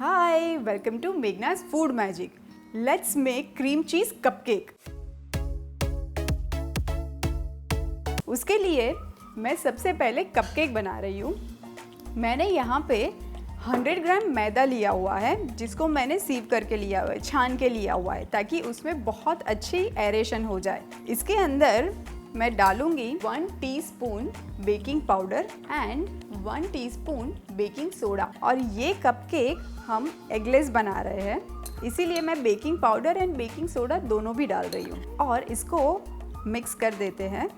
Hi, welcome to Meghna's Food Magic. Let's make cream cheese cupcake. उसके लिए मैं सबसे पहले कपकेक बना रही हूँ। मैंने यहाँ पे 100 ग्राम मैदा लिया हुआ है, जिसको मैंने सीव करके लिया हुआ है, छान के लिया हुआ है, ताकि उसमें बहुत अच्छी एरेशन हो जाए। इसके अंदर मैं डालूंगी 1 teaspoon baking powder and 1 teaspoon baking soda. और ये कपकेक हम एगलेस बना रहे हैं, इसीलिए मैं baking powder and baking soda दोनों भी डाल रही हूँ और इसको मिक्स कर देते हैं।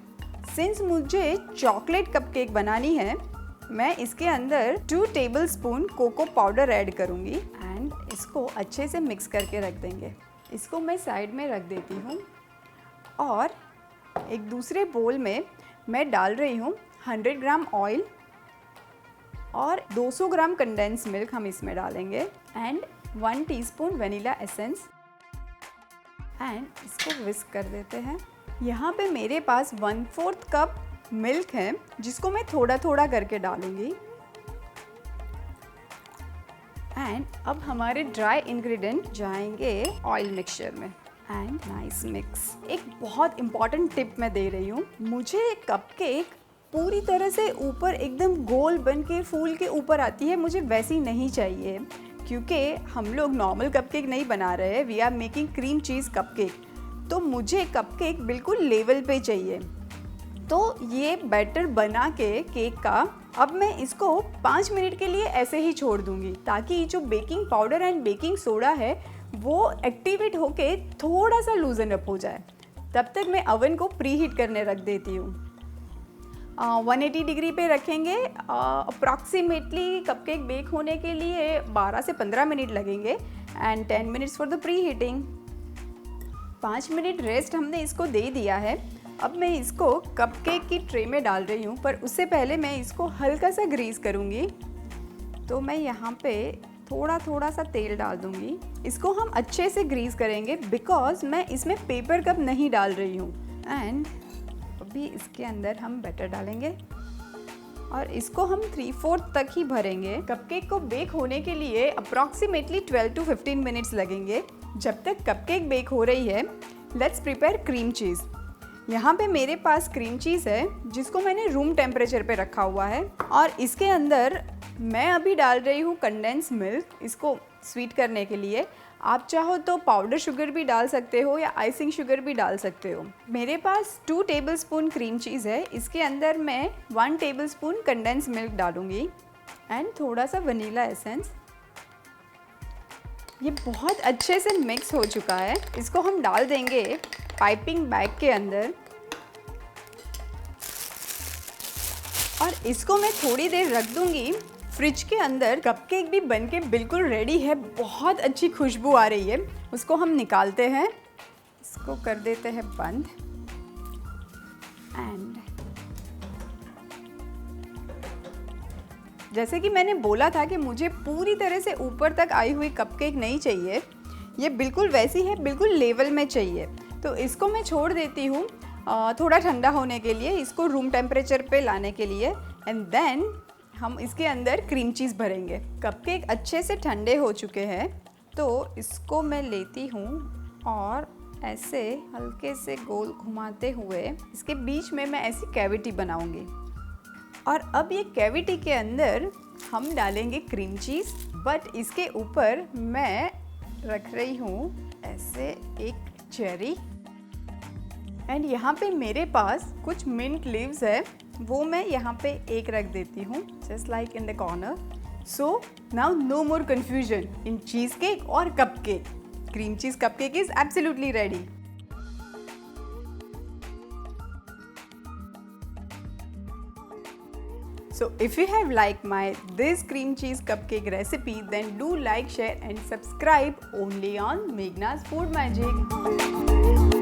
सिंस मुझे चॉकलेट कपकेक बनानी है, मैं इसके अंदर 2 टेबलस्पून कोको पाउडर ऐड करूँगी एंड इसको अच्छे से मिक्स करके रख देंगे। इसको मैं साइड में रख देती हूँ और एक दूसरे बोल में मैं डाल रही हूँ 100 ग्राम ऑयल और 200 ग्राम कंडेंस मिल्क हम इसमें डालेंगे and 1 teaspoon vanilla essence and इसको विस्क कर देते हैं। यहाँ पे मेरे पास 1/4 कप मिल्क है, जिसको मैं थोड़ा थोड़ा करके डालूंगी। एंड अब हमारे ड्राई इंग्रेडिएंट जाएंगे ऑयल मिक्सचर में एंड नाइस मिक्स। एक बहुत इंपॉर्टेंट टिप मैं दे रही हूँ, मुझे कपकेक पूरी तरह से ऊपर एकदम गोल बन के फूल के ऊपर आती है, मुझे वैसी नहीं चाहिए, क्योंकि हम लोग नॉर्मल कपकेक नहीं बना रहे हैं, we are making cream cheese cupcake. तो मुझे कपकेक बिल्कुल लेवल पे चाहिए। तो ये बैटर बना के केक का अब मैं इसको 5 मिनट के लिए ऐसे ही छोड़ दूंगी, ताकि जो baking powder and baking soda है वो एक्टिवेट होके थोड़ा सा लूजन अप हो जाए। तब तक मैं ओवन को प्री हीट करने रख देती हूँ। 180 डिग्री पे रखेंगे। अप्रॉक्सीमेटली कपकेक बेक होने के लिए 12 से 15 मिनट लगेंगे and 10 minutes for the pre heating. 5 minute rest हमने इसको दे दिया है। अब मैं इसको कपकेक की ट्रे में डाल रही हूँ, पर उससे पहले मैं इसको हल्का सा ग्रीस करूँगी। तो मैं यहाँ पे थोड़ा सा तेल डाल दूँगी। इसको हम अच्छे से ग्रीस करेंगे बिकॉज मैं इसमें पेपर कप नहीं डाल रही हूँ। एंड अभी इसके अंदर हम बैटर डालेंगे और इसको हम 3/4 तक ही भरेंगे। कपकेक को बेक होने के लिए अप्रॉक्सीमेटली 12 to 15 मिनट्स लगेंगे। जब तक कपकेक बेक हो रही है, लेट्स प्रिपेयर क्रीम चीज़। यहाँ पे मेरे पास क्रीम चीज़ है, जिसको मैंने रूम टेम्परेचर पे रखा हुआ है और इसके अंदर मैं अभी डाल रही हूँ कंडेंस मिल्क, इसको स्वीट करने के लिए। आप चाहो तो पाउडर शुगर भी डाल सकते हो या आइसिंग शुगर भी डाल सकते हो। मेरे पास 2 टेबलस्पून क्रीम चीज़ है, इसके अंदर मैं 1 टेबलस्पून कंडेंस मिल्क डालूँगी एंड थोड़ा सा वनीला एसेंस। ये बहुत अच्छे से मिक्स हो चुका है। इसको हम डाल देंगे पाइपिंग बैग के अंदर और इसको मैं थोड़ी देर रख दूंगी फ्रिज के अंदर। कपकेक भी बनके बिल्कुल रेडी है, बहुत अच्छी खुशबू आ रही है। उसको हम निकालते हैं, इसको कर देते हैं बंद एंड जैसे कि मैंने बोला था कि मुझे पूरी तरह से ऊपर तक आई हुई कपकेक नहीं चाहिए, ये बिल्कुल वैसी है, बिल्कुल लेवल में चाहिए। तो इसको मैं छोड़ देती हूँ थोड़ा ठंडा होने के लिए, इसको रूम टेम्परेचर पे लाने के लिए एंड देन हम इसके अंदर क्रीम चीज़ भरेंगे। कपकेक अच्छे से ठंडे हो चुके हैं, तो इसको मैं लेती हूँ और ऐसे हल्के से गोल घुमाते हुए इसके बीच में मैं ऐसी कैविटी बनाऊँगी। और अब ये कैविटी के अंदर हम डालेंगे क्रीम चीज़, बट इसके ऊपर मैं रख रही हूँ ऐसे एक चेरी एंड यहाँ पे मेरे पास कुछ मिंट लीव्स है, वो मैं यहाँ पे एक रख देती हूँ, just like in the corner. So now no more confusion in cheesecake और cupcake. Cream cheese cupcake is absolutely ready. So if you have liked this cream cheese cupcake recipe, then do like, share and subscribe only on Meghna's Food Magic.